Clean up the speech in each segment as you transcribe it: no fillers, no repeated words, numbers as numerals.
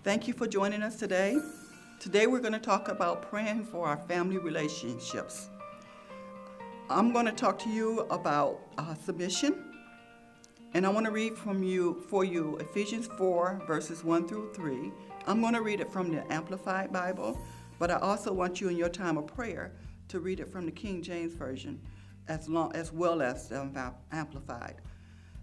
Thank you for joining us today. Today we're going to talk about praying for our family relationships. I'm going to talk to you about submission, and I want to read for you Ephesians 4 verses 1 through 3. I'm going to read it from the Amplified Bible, but I also want you in your time of prayer to read it from the King James Version as well as the Amplified.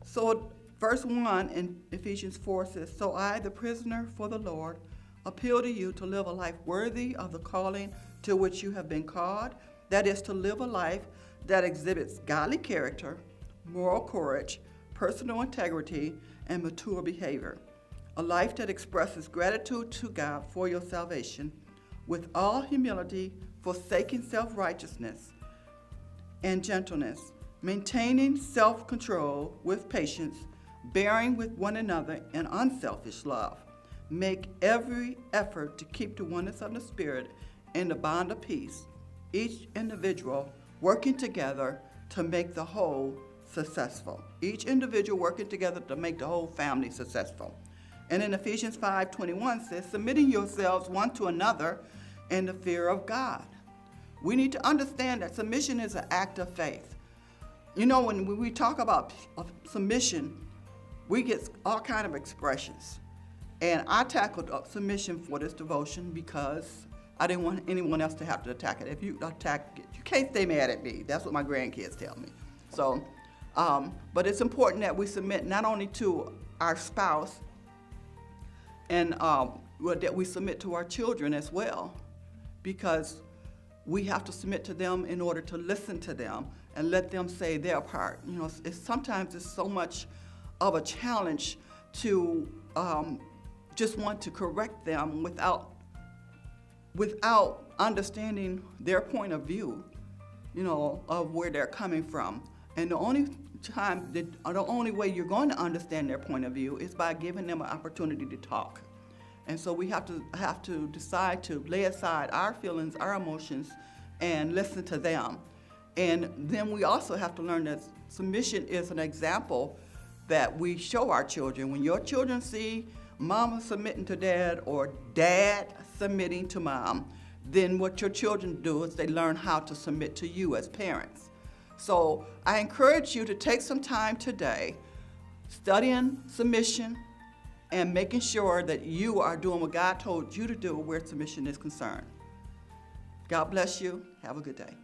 So verse 1 in Ephesians 4 says, "So I, the prisoner for the Lord, appeal to you to live a life worthy of the calling to which you have been called, that is, to live a life that exhibits godly character, moral courage, personal integrity, and mature behavior. A life that expresses gratitude to God for your salvation, with all humility, forsaking self-righteousness and gentleness, maintaining self-control with patience, bearing with one another in unselfish love. Make every effort to keep the oneness of the Spirit in the bond of peace, each individual working together to make the whole successful." Each individual working together to make the whole family successful. And in Ephesians 5:21 says, "Submitting yourselves one to another in the fear of God." We need to understand that submission is an act of faith. You know, when we talk about submission, we get all kinds of expressions. And I tackled submission for this devotion because I didn't want anyone else to have to attack it. If you attack it, you can't stay mad at me. That's what my grandkids tell me. So, but it's important that we submit not only to our spouse, and that we submit to our children as well, because we have to submit to them in order to listen to them and let them say their part. You know, sometimes it's so much of a challenge to just want to correct them without understanding their point of view, you know, of where they're coming from. And the only way you're going to understand their point of view is by giving them an opportunity to talk. And so we have to decide to lay aside our feelings, our emotions, and listen to them. And then we also have to learn that submission is an example that we show our children. When your children see mama submitting to dad or dad submitting to mom, then what your children do is they learn how to submit to you as parents. So I encourage you to take some time today studying submission and making sure that you are doing what God told you to do where submission is concerned. God bless you. Have a good day.